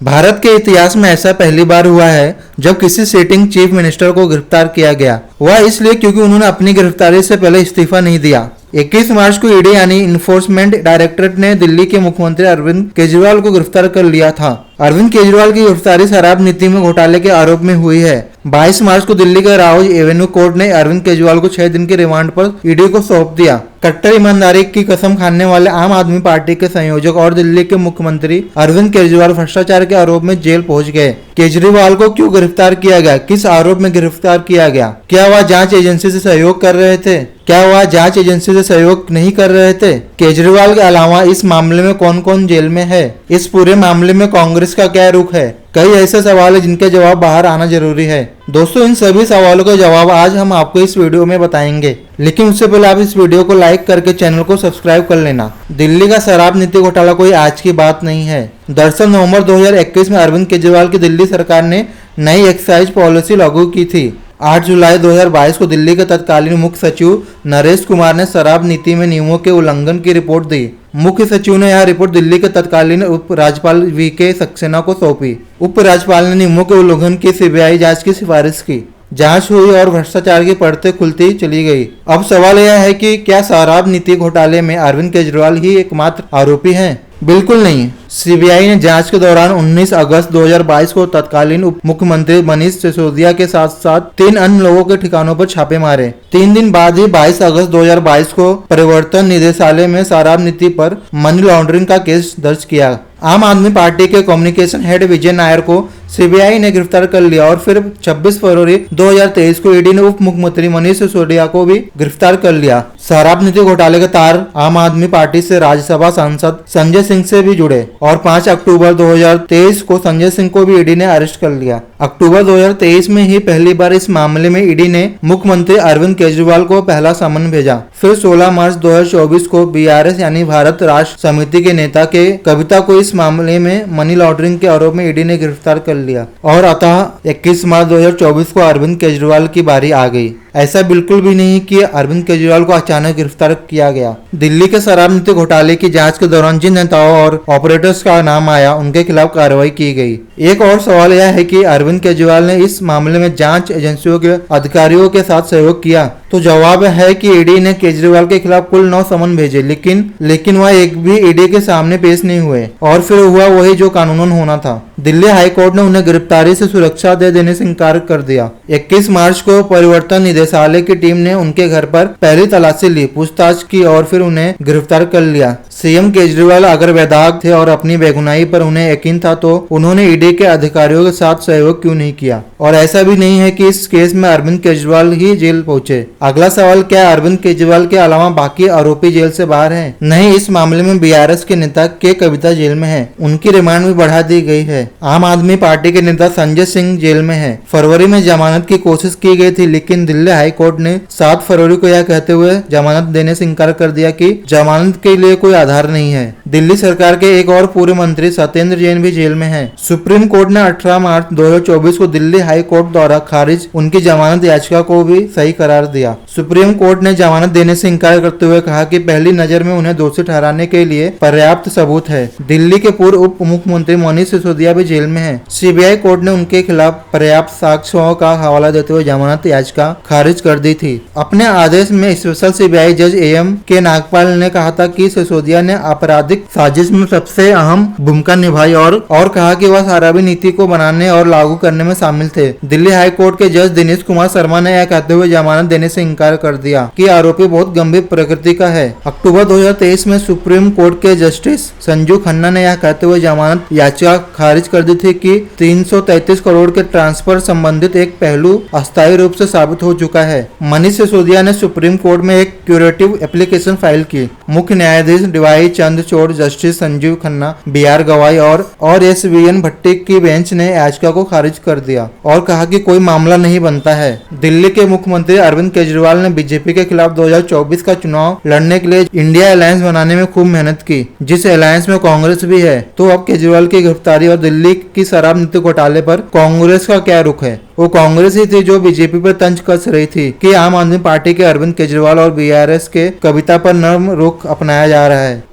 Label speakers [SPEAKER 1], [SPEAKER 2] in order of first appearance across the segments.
[SPEAKER 1] भारत के इतिहास में ऐसा पहली बार हुआ है जब किसी सिटिंग चीफ मिनिस्टर को गिरफ्तार किया गया। वह इसलिए क्योंकि उन्होंने अपनी गिरफ्तारी से पहले इस्तीफा नहीं दिया। 21 मार्च को ईडी यानी इन्फोर्समेंट डायरेक्टरेट ने दिल्ली के मुख्यमंत्री अरविंद केजरीवाल को गिरफ्तार कर लिया था। अरविंद केजरीवाल की गिरफ्तारी शराब नीति में घोटाले के आरोप में हुई है। 22 मार्च को दिल्ली के राउज एवेन्यू कोर्ट ने अरविंद केजरीवाल को 6 दिन के रिमांड पर ईडी को सौंप दिया। कट्टर ईमानदारी की कसम खाने वाले आम आदमी पार्टी के संयोजक और दिल्ली के मुख्यमंत्री अरविंद केजरीवाल भ्रष्टाचार के आरोप में जेल पहुंच गए। केजरीवाल को क्यों गिरफ्तार किया गया? किस आरोप में गिरफ्तार किया गया? क्या वह जांच एजेंसी से सहयोग कर रहे थे? क्या वह जांच एजेंसी से सहयोग नहीं कर रहे थे? केजरीवाल के अलावा इस मामले में कौन कौन जेल में है? इस पूरे मामले में कांग्रेस का क्या रुख है? कई ऐसे सवाल है जिनके जवाब बाहर आना जरूरी है। दोस्तों, इन सभी सवालों का जवाब आज हम आपको इस वीडियो में बताएंगे, लेकिन उससे पहले आप इस वीडियो को लाइक करके चैनल को सब्सक्राइब कर लेना। दिल्ली का शराब नीति घोटाला कोई आज की बात नहीं है। दरअसल नवंबर 2021 में अरविंद केजरीवाल की दिल्ली सरकार ने नई एक्साइज पॉलिसी लागू की थी। 8 जुलाई 2022 को दिल्ली के तत्कालीन मुख्य सचिव नरेश कुमार ने शराब नीति में नियमों के उल्लंघन की रिपोर्ट दी। मुख्य सचिव ने यह रिपोर्ट दिल्ली के तत्कालीन उप राज्यपाल वीके सक्सेना को सौंपी। उप राज्यपाल ने नियमों के उल्लंघन की सीबीआई जांच की सिफारिश की। जांच हुई और भ्रष्टाचार की परतें खुलती चली गई। अब सवाल यह है कि क्या शराब नीति घोटाले में अरविंद केजरीवाल ही एकमात्र आरोपी हैं? बिल्कुल नहीं। सीबीआई ने जांच के दौरान 19 अगस्त 2022 को तत्कालीन उप मुख्यमंत्री मनीष सिसोदिया के साथ साथ 3 अन्य लोगों के ठिकानों पर छापे मारे। 3 दिन बाद ही 22 अगस्त 2022 को प्रवर्तन निदेशालय में शराब नीति पर मनी लॉन्ड्रिंग का केस दर्ज किया। आम आदमी पार्टी के कम्युनिकेशन हेड विजय नायर को सीबीआई ने गिरफ्तार कर लिया और फिर 26 फरवरी 2023 को ईडी ने उप मुख्यमंत्री मनीष सिसोदिया को भी गिरफ्तार कर लिया। शराब नीति घोटाले के तार आम आदमी पार्टी से राज्यसभा सांसद संजय सिंह से भी जुड़े और 5 अक्टूबर 2023 को संजय सिंह को भी ईडी ने अरेस्ट कर लिया। अक्टूबर 2023 में ही पहली बार इस मामले में ईडी ने मुख्यमंत्री अरविंद केजरीवाल को पहला समन भेजा। फिर 16 मार्च 2024 को बीआरएस यानी भारत राष्ट्र समिति के नेता के कविता को इस मामले में मनी लॉन्ड्रिंग के आरोप में ईडी ने गिरफ्तार कर लिया और अतः 21 मार्च 2024 को अरविंद केजरीवाल की बारी आ गई। ऐसा बिल्कुल भी नहीं कि अरविंद केजरीवाल को अचानक गिरफ्तार किया गया। दिल्ली के शराब नीति घोटाले की जांच के दौरान जिन नेताओं और ऑपरेटर्स का नाम आया उनके खिलाफ कार्रवाई की गई। एक और सवाल यह है कि अरविंद केजरीवाल ने इस मामले में जांच एजेंसियों के अधिकारियों के साथ सहयोग किया। तो जवाब है कि ईडी ने केजरीवाल के खिलाफ कुल 9 समन भेजे, लेकिन वह एक भी ईडी के सामने पेश नहीं हुए और फिर हुआ वही जो कानूनन होना था। दिल्ली हाई कोर्ट ने उन्हें गिरफ्तारी से सुरक्षा दे देने से इनकार कर दिया। 21 मार्च को परिवर्तन निदेशालय की टीम ने उनके घर पर पहली तलाशी ली, पूछताछ की और फिर उन्हें गिरफ्तार कर लिया। सीएम केजरीवाल अगर बेदाग थे और अपनी बेगुनाही पर उन्हें यकीन था तो उन्होंने ईडी के अधिकारियों के साथ सहयोग क्यों नहीं किया? और ऐसा भी नहीं है कि इस केस में अरविंद केजरीवाल ही जेल पहुंचे। अगला सवाल, क्या अरविंद केजरीवाल के अलावा बाकी आरोपी जेल से बाहर हैं? नहीं, इस मामले में बीआरएस के नेता के कविता जेल में है। उनकी रिमांड भी बढ़ा दी गई है। आम आदमी पार्टी के नेता संजय सिंह जेल में है। फरवरी में जमानत की कोशिश की गई थी, लेकिन दिल्ली हाई कोर्ट ने 7 फरवरी को यह कहते हुए जमानत देने से इनकार कर दिया कि जमानत के लिए कोई आधार नहीं है। दिल्ली सरकार के एक और पूर्व मंत्री सत्येंद्र जैन भी जेल में है। सुप्रीम कोर्ट ने 18 मार्च 2024 को दिल्ली हाई कोर्ट द्वारा खारिज उनकी जमानत याचिका को भी सही करार दिया। सुप्रीम कोर्ट ने जमानत देने से इनकार करते हुए कहा कि पहली नजर में उन्हें दोषी ठहराने के लिए पर्याप्त सबूत है। दिल्ली के पूर्व उप मुख्यमंत्री मनीष सिसोदिया भी जेल में है। सीबीआई कोर्ट ने उनके खिलाफ पर्याप्त साक्ष्यों का हवाला देते हुए जमानत याचिका खारिज कर दी थी। अपने आदेश में स्पेशल सीबीआई जज एम के नागपाल ने कहा था कि सिसोदिया ने आपराधिक साजिश में सबसे अहम भूमिका निभाई और कहा कि वह शराबी नीति को बनाने और लागू करने में शामिल थे। दिल्ली हाई कोर्ट के जज दिनेश कुमार शर्मा ने यह कहते हुए जमानत देने से इनकार कर दिया कि आरोपी बहुत गंभीर प्रकृति का है। अक्टूबर 2023 में सुप्रीम कोर्ट के जस्टिस संजू खन्ना ने यह कहते हुए जमानत याचिका खारिज कर दी थी कि 333 करोड़ के ट्रांसफर संबंधित एक पहलू अस्थायी रूप से साबित हो चुका है। मनीष सिसोदिया ने सुप्रीम कोर्ट में एक क्यूरेटिव एप्लीकेशन फाइल की। मुख्य न्यायाधीश DY Chandrachud, Justice Sanjiv Khanna, BR Gavai और एसवीएन भट्टी की बेंच ने याचिका को खारिज कर दिया और कहा कि कोई मामला नहीं बनता है। दिल्ली के मुख्यमंत्री अरविंद केजरीवाल ने बीजेपी के खिलाफ 2024 का चुनाव लड़ने के लिए इंडिया अलायंस बनाने में खूब मेहनत की, जिस अलायंस में कांग्रेस भी है। तो अब केजरीवाल की गिरफ्तारी और दिल्ली की शराब नीति घोटाले पर कांग्रेस का क्या रुख है? वो कांग्रेस ही थी जो बीजेपी पर तंज कस रही थी कि आम आदमी पार्टी के अरविंद केजरीवाल और बीआरएस के कविता पर नर्म रुख अपनाया जा रहा है।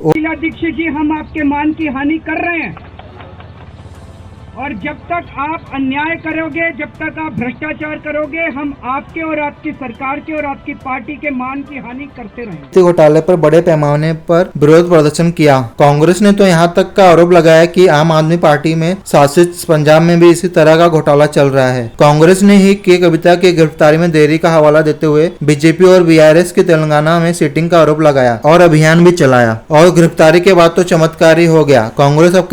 [SPEAKER 2] दीक्षित जी, हम आपके मान की हानि कर रहे हैं। और जब तक आप अन्याय करोगे, जब तक आप भ्रष्टाचार करोगे, हम आपके और आपकी सरकार के और आपकी पार्टी के मान की हानि करते रहेंगे।
[SPEAKER 1] घोटाले पर बड़े पैमाने पर विरोध प्रदर्शन किया। कांग्रेस ने तो यहां तक का आरोप लगाया कि आम आदमी पार्टी में शासित पंजाब में भी इसी तरह का घोटाला चल रहा है। कांग्रेस ने ही के कविता की गिरफ्तारी में देरी का हवाला देते हुए बीजेपी और बीआरएस की तेलंगाना में सीटिंग का आरोप लगाया और अभियान भी चलाया, और गिरफ्तारी के बाद तो चमत्कार ही हो गया। कांग्रेस अब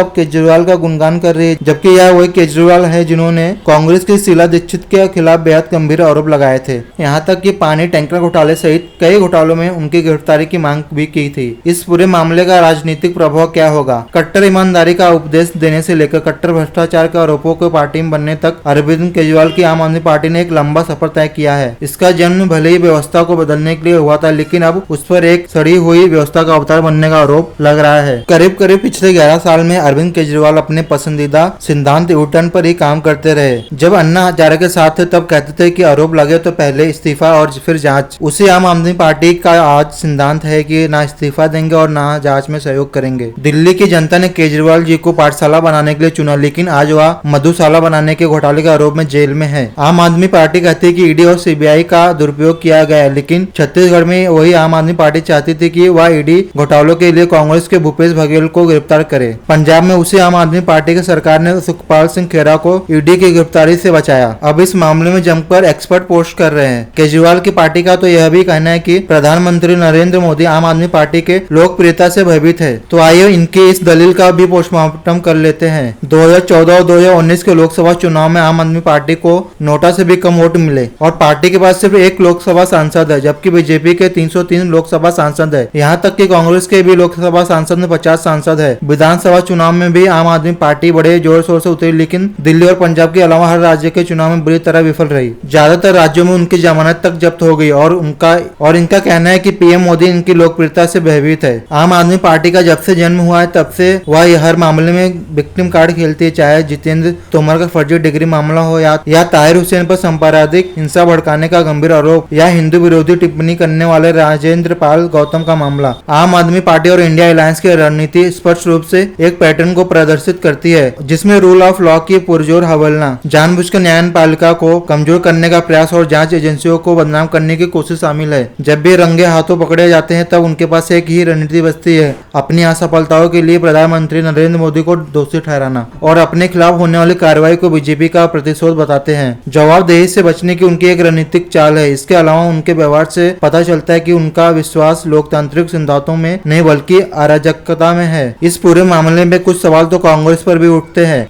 [SPEAKER 1] केजरीवाल का गुणगान कर रही है, जबकि यह वही केजरीवाल है जिन्होंने कांग्रेस की शीला दीक्षित के खिलाफ बेहद गंभीर आरोप लगाए थे। यहाँ तक कि पानी टैंकर घोटाले सहित कई घोटालों में उनकी गिरफ्तारी की मांग भी की थी। इस पूरे मामले का राजनीतिक प्रभाव क्या होगा? कट्टर ईमानदारी का उपदेश देने से लेकर कट्टर भ्रष्टाचार के आरोपों को पार्टी में बनने तक अरविंद केजरीवाल की आम आदमी पार्टी ने एक लंबा सफर तय किया है। इसका जन्म भले ही व्यवस्था को बदलने के लिए हुआ था, लेकिन अब उस पर एक सड़ी हुई व्यवस्था का अवतार बनने का आरोप लग रहा है। करीब पिछले 11 साल में अरविंद केजरीवाल अपने पसंदीदा सिद्धांत यूटर्न पर ही काम करते रहे। जब अन्ना हजारे के साथ थे तब कहते थे कि आरोप लगे तो पहले इस्तीफा और फिर जांच। उसी आम आदमी पार्टी का आज सिद्धांत है कि ना इस्तीफा देंगे और ना जांच में सहयोग करेंगे। दिल्ली की जनता ने केजरीवाल जी को पाठशाला बनाने के लिए चुना, लेकिन आज वह मधुशाला बनाने के घोटाले के आरोप में जेल में है। आम आदमी पार्टी कहती है कि ईडी और सीबीआई का दुरुपयोग किया गया है, लेकिन छत्तीसगढ़ में वही आम आदमी पार्टी चाहती थी कि वह ईडी घोटालों के लिए कांग्रेस के भूपेश बघेल को गिरफ्तार करे। पंजाब में उसी आम आदमी पार्टी की सरकार ने सुखपाल सिंह खेरा को ईडी की गिरफ्तारी से बचाया। अब इस मामले में जमकर एक्सपर्ट पोस्ट कर रहे हैं। केजरीवाल की पार्टी का तो यह भी कहना है कि प्रधानमंत्री नरेंद्र मोदी आम आदमी पार्टी के लोकप्रियता से भयभीत है। तो आइए इनकी इस दलील का भी पोस्टमार्टम कर लेते हैं। 2014 और 2019 के लोकसभा चुनाव में आम आदमी पार्टी को नोटा से भी कम वोट मिले और पार्टी के पास सिर्फ एक लोकसभा सांसद है, जबकि बीजेपी के 303 लोकसभा सांसद है। यहाँ तक कि कांग्रेस के भी लोकसभा सांसद में 50 सांसद है। विधानसभा चुनाव में भी आम आदमी पार्टी बड़े जोर शोर से उतरी, लेकिन दिल्ली और पंजाब के अलावा हर राज्य के चुनाव में बुरी तरह विफल रही। ज्यादातर राज्यों में उनकी जमानत तक जब्त हो गई और इनका कहना है कि पीएम मोदी इनकी लोकप्रियता से भयभीत है। आम आदमी पार्टी का जब से जन्म हुआ है तब से वह हर मामले में विक्टिम कार्ड खेलती है, चाहे जितेंद्र तोमर का फर्जी डिग्री मामला हो या ताहिर हुसैन पर सांप्रदायिक हिंसा भड़काने का गंभीर आरोप या हिंदू विरोधी टिप्पणी करने वाले राजेंद्र पाल गौतम का मामला। आम आदमी पार्टी और इंडिया अलायंस की रणनीति स्पष्ट रूप से एक पैटर्न को प्रदर्शित करती है, जिसमें रूल ऑफ लॉ की पुरजोर हवलना, जानबूझकर न्यायपालिका को कमजोर करने का प्रयास और जांच एजेंसियों को बदनाम करने की कोशिश शामिल है। जब भी रंगे हाथों पकड़े जाते हैं तब उनके पास एक ही रणनीति बचती है, अपनी असफलताओं के लिए प्रधानमंत्री नरेंद्र मोदी को दोषी ठहराना और अपने खिलाफ होने वाली कार्रवाई को बीजेपी का प्रतिशोध बताते हैं। जवाबदेही से बचने की उनकी एक रणनीतिक चाल है। इसके अलावा उनके व्यवहार से पता चलता है कि उनका विश्वास लोकतांत्रिक सिद्धांतों में नहीं बल्कि अराजकता में है। इस पूरे मामले में कुछ सवाल तो कांग्रेस पर भी उठते हैं।